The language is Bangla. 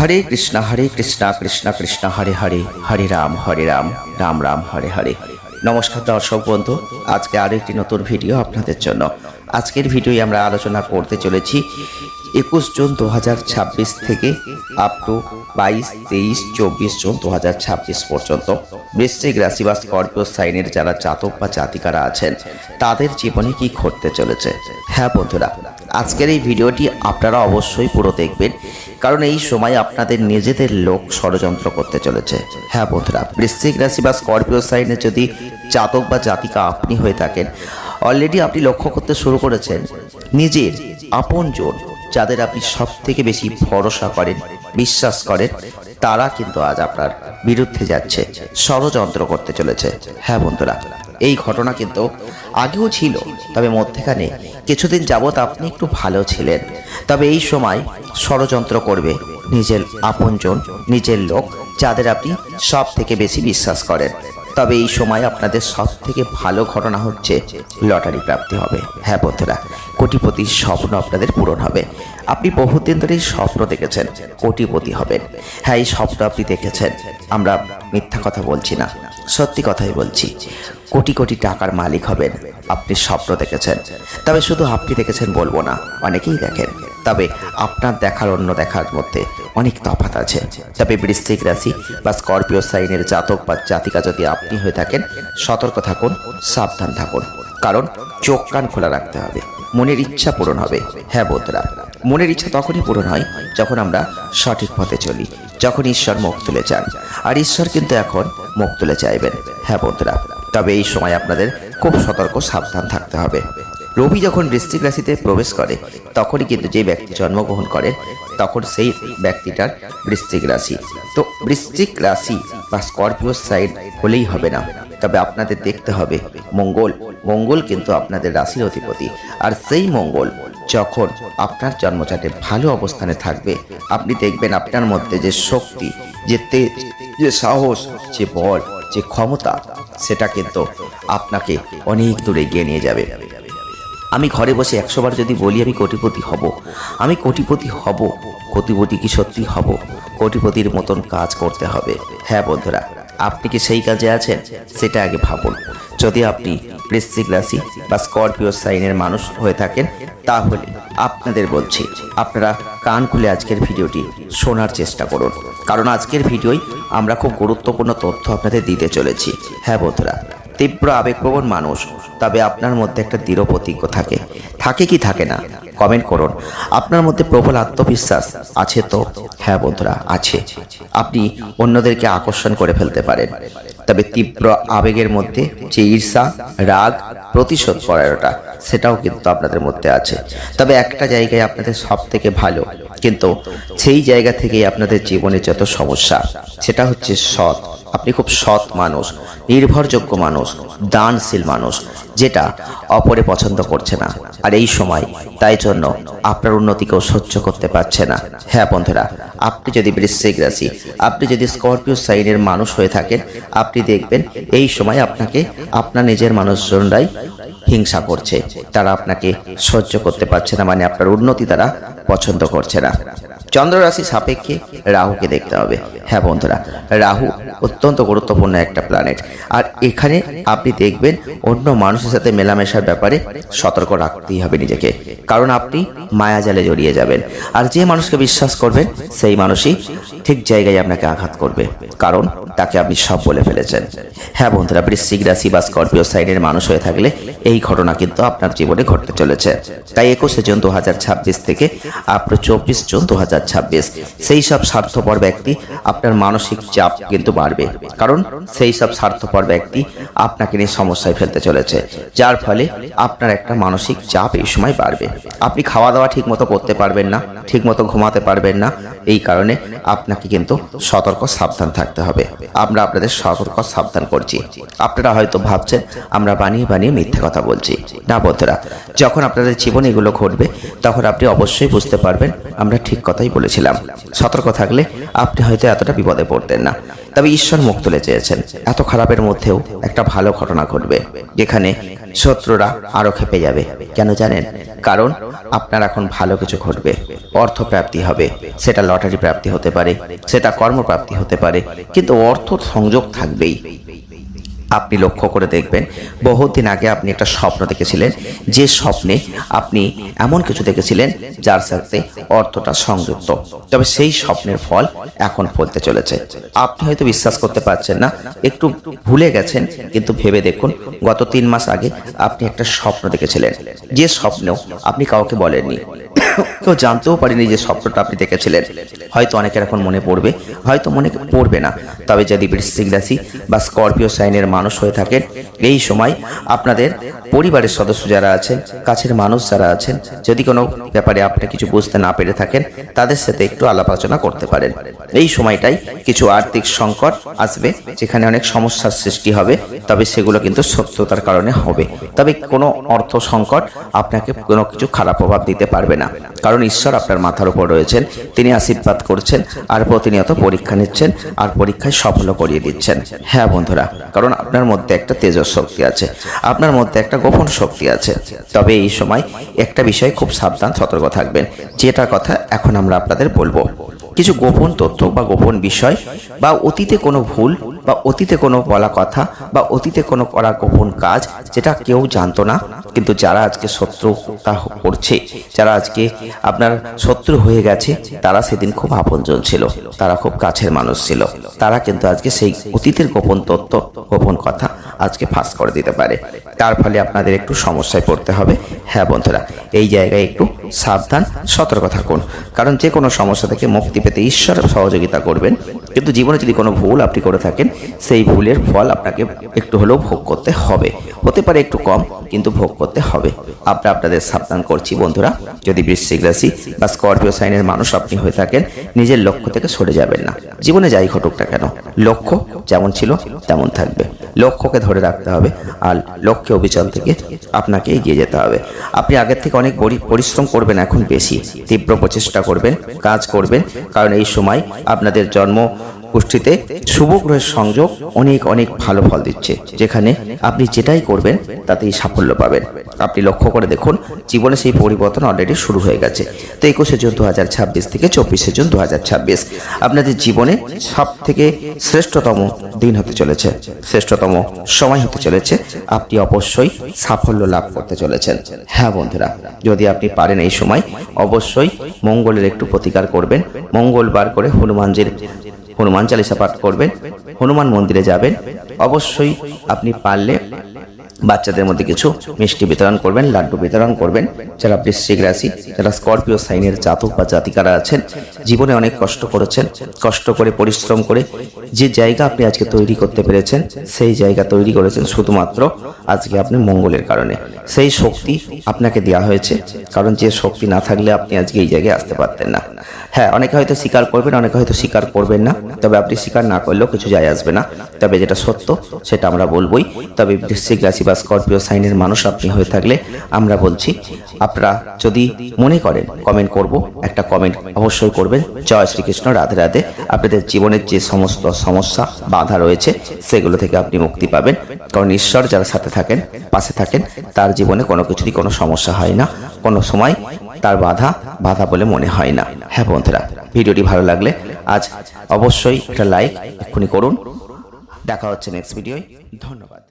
হরে কৃষ্ণ কৃষ্ণ কৃষ্ণ হরে হরে, হরে রাম রাম রাম হরে হরে। নমস্কার দর্শক বন্ধু, আজকে আরও একটি নতুন ভিডিও আপনাদের জন্য। আজকের ভিডিওয় আমরা আলোচনা করতে চলেছি 21 জুন 2026 থেকে আপ টু 22, 23, 24 জুন 2026 পর্যন্ত বৃশ্চিক রাশি বা স্করপিও সাইনের যারা জাতক বা জাতিকারা আছেন তাদের জীবনে কি ঘটতে চলেছে। হ্যাঁ বন্ধুরা, আজকের এই ভিডিওটি আপনারা অবশ্যই পুরো দেখবেন, কারণ এই সময় আপনাদের নিজেদের লোক ষড়যন্ত্র করতে চলেছে। হ্যাঁ বন্ধুরা, বৃশ্চিক রাশি বা স্করপিও সাইনে যদি জাতক বা জাতিকা আপনি হয়ে থাকেন, অলরেডি আপনি লক্ষ্য করতে শুরু করেছেন নিজের আপনজন যাদের আপনি সব থেকে বেশি ভরসা করেন, বিশ্বাস করেন, তারা কিন্তু আজ আপনার বিরুদ্ধে যাচ্ছে, ষড়যন্ত্র করতে চলেছে। হ্যাঁ বন্ধুরা, এই ঘটনা কিন্তু আগেও ছিল, তবে মধ্যেখানে কিছুদিন যাবৎ আপনি একটু ভালো ছিলেন। তবে এই সময় ষড়যন্ত্র করবে নিজের আপনজন, নিজের লোক যাদের আপনি সব থেকে বেশি বিশ্বাস করেন। তবে এই সময় আপনাদের সব থেকে ভালো ঘটনা হচ্ছে লটারি প্রাপ্তি হবে। হ্যাঁ বন্ধুরা, কোটিপতির স্বপ্ন আপনাদের পূরণ হবে। আপনি বহুদিন ধরে স্বপ্ন দেখেছেন কোটিপতি হবেন। হ্যাঁ, এই স্বপ্ন আপনি দেখেছেন, আমরা মিথ্যা কথা বলছি না, সত্যি কথাই বলছি। কোটি কোটি টাকার মালিক হবেন আপনি স্বপ্ন দেখেছেন। তবে শুধু আপনি দেখেছেন বলবো না, অনেকেই দেখেন। তবে আপনার দেখার অন্য দেখার মধ্যে অনেক তফাৎ আছে। তবে বৃশ্চিক রাশি বা স্করপিও সাইনের জাতক বা জাতিকা যদি আপনি হয়ে থাকেন, সতর্ক থাকুন, সাবধান থাকুন, কারণ চোখ কান খোলা রাখতে হবে। মনের ইচ্ছা পূরণ হবে। হ্যাঁ বন্ধুরা, মনের ইচ্ছা তখনই পূরণ হয় যখন আমরা সঠিক পথে চলি, যখন ঈশ্বর মুখ তুলে চান। আর ঈশ্বর কিন্তু এখন মুখ তুলে চাইবেন। হ্যাঁ বন্ধুরা, তবে এই সময় আপনাদের খুব সতর্ক সাবধান থাকতে হবে। রবি যখন বৃশ্চিক রাশিতে প্রবেশ করে, তখনই কিন্তু যে ব্যক্তি জন্মগ্রহণ করেন তখন সেই ব্যক্তিটার বৃশ্চিক রাশি। তো বৃশ্চিক রাশি বা স্করপিও সাইন হলেই হবে না, তবে আপনাদের দেখতে হবে মঙ্গল কিন্তু আপনাদের রাশির অধিপতি। আর সেই মঙ্গল যখন আপনার জন্মচাটে ভালো অবস্থানে থাকবে, আপনি দেখবেন আপনার মধ্যে যে শক্তি, যে তেজ, যে সাহস, যে বল, যে ক্ষমতা, সেটা কিন্তু আপনাকে অনেক দূরে এগিয়ে নিয়ে যাবে। আমি ঘরে বসে 100 বার যদি বলি আমি কোটিপতি হব, আমি কোটিপতি হব, কোটিপতি কি সত্যি হব? কোটিপতির মতন কাজ করতে হবে। হ্যাঁ বন্ধুরা, আপনি কি সেই কাজে আছেন? সেটা আগে ভাবুন। যদি আপনি বৃশ্চিক রাশি বা স্করপিও সাইনের মানুষ হয়ে থাকেন, তাহলে আপনাদের বলছি আপনারা কান খুলে আজকের ভিডিওটি শোনার চেষ্টা করুন, কারণ আজকের ভিডিওয় আমরা খুব গুরুত্বপূর্ণ তথ্য আপনাদের দিতে চলেছি। হ্যাঁ বন্ধুরা, তীব্র আবেগপ্রবণ মানুষ, তবে আপনার মধ্যে একটা দৃঢ় প্রতিজ্ঞ থাকে কি থাকে না? কমেন্ট করুন। আপনার মধ্যে প্রবল আত্মবিশ্বাস আছে তো? হ্যাঁ বন্ধুরা, আছে। আপনি অন্যদেরকে আকর্ষণ করে ফেলতে পারেন। তবে তীব্র আবেগের মধ্যে যে ঈর্ষা, রাগ, প্রতিশোধ পরায়ণতা, সেটাও কিন্তু আপনাদের মধ্যে আছে। তবে একটা জায়গায় আপনাদের সব থেকে ভালো, কিন্তু সেই জায়গা থেকেই আপনাদের জীবনে যত সমস্যা, সেটা হচ্ছে সৎ। আপনি খুব সৎ মানুষ, নির্ভরযোগ্য মানুষ, দানশীল মানুষ, যেটা অপরে পছন্দ করছে না। আর এই সময় তাই জন্য আপনার উন্নতিকেও সহ্য করতে পারছে না। হ্যাঁ বন্ধুরা, আপনি যদি বৃশ্চিক রাশি, আপনি যদি স্করপিও সাইনের মানুষ হয়ে থাকেন, আপনি দেখবেন এই সময় আপনাকে আপনার নিজের মানুষজনরাই হিংসা করছে। তারা আপনাকে সহ্য করতে পারছে না, মানে আপনার উন্নতি তারা পছন্দ করছে না। চন্দ্র রাশি সাপেক্ষে রাহুকে দেখতে হবে। হ্যাঁ বন্ধুরা, রাহু অত্যন্ত গুরুত্বপূর্ণ একটা প্ল্যানেট। আর এখানে আপনি দেখবেন অন্য মানুষের সাথে মেলামেশার ব্যাপারে সতর্ক রাখতেই হবে নিজেকে, কারণ আপনি মায়াজালে জড়িয়ে যাবেন। আর যে মানুষকে বিশ্বাস করবেন সেই মানুষই ঠিক জায়গায় আপনাকে আঘাত করবে, কারণ তাকে আপনি সব বলে ফেলেছেন। হ্যাঁ বন্ধুরা, বৃশ্চিক রাশি বা স্করপিও সাইনের মানুষ হয়ে থাকলে এই ঘটনা কিন্তু আপনার জীবনে ঘটতে চলেছে। তাই 21 জুন 2026 থেকে আপনার 24 জুন 2026 সেই সব স্বার্থপর ব্যক্তি, আপনার মানসিক চাপ কিন্তু বাড়বে, কারণ সেই সব স্বার্থপর ব্যক্তি আপনাকে নিয়ে সমস্যায় ফেলতে চলেছে, যার ফলে আপনার একটা মানসিক চাপ এই সময় বাড়বে। আপনি খাওয়া দাওয়া ঠিক মতো করতে পারবেন না, ঠিক মতো ঘুমাতে পারবেন না। এই কারণে আপনাকে কিন্তু সতর্ক সাবধান থাকতে হবে। আমরা আপনাদের সতর্ক সাবধান করছি। আপনারা হয়তো ভাবছেন আমরা বানিয়ে বানিয়ে মিথ্যে কথা বলছি। না বন্ধুরা, যখন আপনাদের জীবনে এগুলো ঘটবে, তখন আপনি অবশ্যই বুঝতে পারবেন আমরা ঠিক কথাই বলেছিলাম। সতর্ক থাকলে আপনি হয়তো এতটা বিপদে পড়তেন না। তবে ঈশ্বর মুখ তুলে চেয়েছেন, এত খারাপের মধ্যেও একটা ভালো ঘটনা ঘটবে, যেখানে শত্রুরা আরো খেপে যাবে। কেন জানেন? কারণ আপনার এখন ভালো কিছু ঘটবে, অর্থ প্রাপ্তি হবে। সেটা লটারি প্রাপ্তি হতে পারে, সেটা কর্মপ্রাপ্তি হতে পারে, কিন্তু অর্থ সংযোগ থাকবেই। আপনি লক্ষ্য করে দেখবেন, বহুদিন আগে আপনি একটা স্বপ্ন দেখেছিলেন, যে স্বপ্নে আপনি এমন কিছু দেখেছিলেন যার সাথে অর্থটা সংযুক্ত, তবে সেই স্বপ্নের ফল এখন ফলতে চলেছে। আপনি হয়তো বিশ্বাস করতে পারছেন না, একটু ভুলে গেছেন, কিন্তু ভেবে দেখুন, গত 3 মাস আগে আপনি একটা স্বপ্ন দেখেছিলেন, যে স্বপ্নেও আপনি কাউকে বলেননি, কেউ জানতেও পারেনি যে স্বপ্নটা আপনি দেখেছিলেন। হয়তো অনেকের এখন মনে পড়বে, হয়তো মনে পড়বে না। তবে যদি বৃশ্চিক রাশি বা স্করপিও সাইনের মানুষ হয়ে থাকেন, এই সময় আপনাদের পরিবারের সদস্য যারা আছেন, কাছের মানুষ যারা আছেন, যদি কোনো ব্যাপারে আপনি কিছু বুঝতে না পেরে থাকেন, তাদের সাথে একটু আলাপ আলোচনা করতে পারেন। এই সময়টাই কিছু আর্থিক সংকট আসবে, যেখানে অনেক সমস্যার সৃষ্টি হবে, তবে সেগুলো কিন্তু সত্যতার কারণে হবে। তবে কোনো অর্থ সংকট আপনাকে কোনো কিছু খারাপ প্রভাব দিতে পারবে না, কারণ ঈশ্বর আপনার মাথার উপর রয়েছেন, তিনি আশীর্বাদ করছেন আর প্রতিনিয়ত পরীক্ষা নিচ্ছেন আর পরীক্ষায় সফল করিয়ে দিচ্ছেন। হ্যাঁ বন্ধুরা, কারণ আপনার মধ্যে একটা তেজস্ব শক্তি আছে, আপনার মধ্যে একটা গোপন শক্তি আছে। তবে এই সময় একটা বিষয়ে খুব সাবধান সতর্ক থাকবেন, যেটা কথা এখন আমরা আপনাদের বলবো। কিছু গোপন তথ্য বা গোপন বিষয় বা অতীতে কোনো ভুল বা অতীতে কোনো বলা কথা বা অতীতে কোনো করা গোপন কাজ, যেটা কেউ জানতো না, কিন্তু যারা আজকে শত্রুতা করছে, যারা আজকে আপনার শত্রু হয়ে গেছে, তারা সেদিন খুব আপনজন ছিল, তারা খুব কাছের মানুষ ছিল, তারা কিন্তু আজকে সেই অতীতের গোপন তথ্য, গোপন কথা আজকে ফাঁস করে দিতে পারে। তার ফলে আপনাদের একটু সমস্যায় পড়তে হবে। হ্যাঁ বন্ধুরা, এই জায়গায় একটু সাবধান, সতর্ক থাকুন, কারণ যে কোনো সমস্যা থেকে মুক্তি পেতে ঈশ্বর সহযোগিতা করবেন। কিন্তু জীবনে যদি কোনো ভুল আপনি করে থাকেন, সেই ভুলের ফল আপনাকে একটু হলেও ভোগ করতে হবে, হতে পারে একটু কম, কিন্তু ভোগ করতে হবে। আমরা আপনাদের সাবধান করছি বন্ধুরা, যদি বৃশ্চিক রাশি বা স্করপিও সাইনের মানুষ আপনি হয়ে থাকেন, নিজের লক্ষ্য থেকে সরে যাবেন না। জীবনে যাই ঘটুক না কেন, লক্ষ্য যেমন ছিল তেমন থাকবে, লক্ষ্যকে ধরে রাখতে হবে, আর লক্ষ্যে অবিচল থেকে আপনাকে এগিয়ে যেতে হবে। আপনি আগের থেকে অনেক পরিশ্রম করবেন, এখন বেশি তীব্র প্রচেষ্টা করবেন, কাজ করবেন, কারণ এই সময় আপনাদের জন্ম কুষ্ঠিতে শুভ গ্রহের সংযোগ অনেক অনেক ভালো ফল দিচ্ছে, যেখানে আপনি যেটাই করবেন তাতেই সাফল্য পাবেন। আপনি লক্ষ্য করে দেখুন, জীবনে সেই পরিবর্তন অলরেডি শুরু হয়ে গেছে। তো 21শে জুন 2026 থেকে 24শে জুন 2026 আপনাদের জীবনে সব থেকে শ্রেষ্ঠতম দিন হতে চলেছে, শ্রেষ্ঠতম সময় হতে চলেছে। আপনি অবশ্যই সাফল্য লাভ করতে চলেছেন। হ্যাঁ বন্ধুরা, যদি আপনি পারেন এই সময় অবশ্যই মঙ্গলের একটু প্রতিকার করবেন, মঙ্গলবার করে হনুমান চালিসা পাঠ করবেন, হনুমান মন্দিরে যাবেন। অবশ্যই আপনি পারলে বাচ্চাদের মধ্যে কিছু মিষ্টি বিতরণ করবেন, লাড্ডু বিতরণ করবেন। যারা বৃশ্চিক রাশি, যারা স্করপিও সাইনের জাতক বা জাতিকারা আছেন, জীবনে অনেক কষ্ট করেছেন, কষ্ট করে পরিশ্রম করে যে জায়গা আপনি আজকে তৈরি করতে পেরেছেন, সেই জায়গা তৈরি করেছেন শুধুমাত্র আজকে আপনি মঙ্গলের কারণে। সেই শক্তি আপনাকে দেওয়া হয়েছে, কারণ যে শক্তি না থাকলে আপনি আজকে এই জায়গায় আসতে পারতেন না। হ্যাঁ, অনেকে হয়তো স্বীকার করবেন, অনেকে হয়তো স্বীকার করবেন না, তবে আপনি স্বীকার না করলেও কিছু যায় আসবে না। তবে যেটা সত্য সেটা আমরা বলবোই। তবে বৃশ্চিক রাশি বা স্করপিও সাইনের মানুষ আপনি হয়ে থাকলে আমরা বলছি, আপনারা যদি মনে করেন কমেন্ট করব, একটা কমেন্ট অবশ্যই করবেন, জয় শ্রীকৃষ্ণ, রাধে রাধে। আপনাদের জীবনের যে সমস্ত সমস্যা বাধা রয়েছে, সেগুলো থেকে আপনি মুক্তি পাবেন, কারণ ঈশ্বর যারা সাথে থাকেন, পাশে থাকেন, তার জীবনে কোনো কিছুরই কোনো সমস্যা হয় না, কোনো সময় তার বাধা বলে মনে হয় না। হ্যাঁ বন্ধুরা, ভিডিওটি ভালো লাগলে আজ অবশ্যই একটা লাইক এক্ষুনি করুন। দেখা হচ্ছে নেক্সট ভিডিওয়। ধন্যবাদ।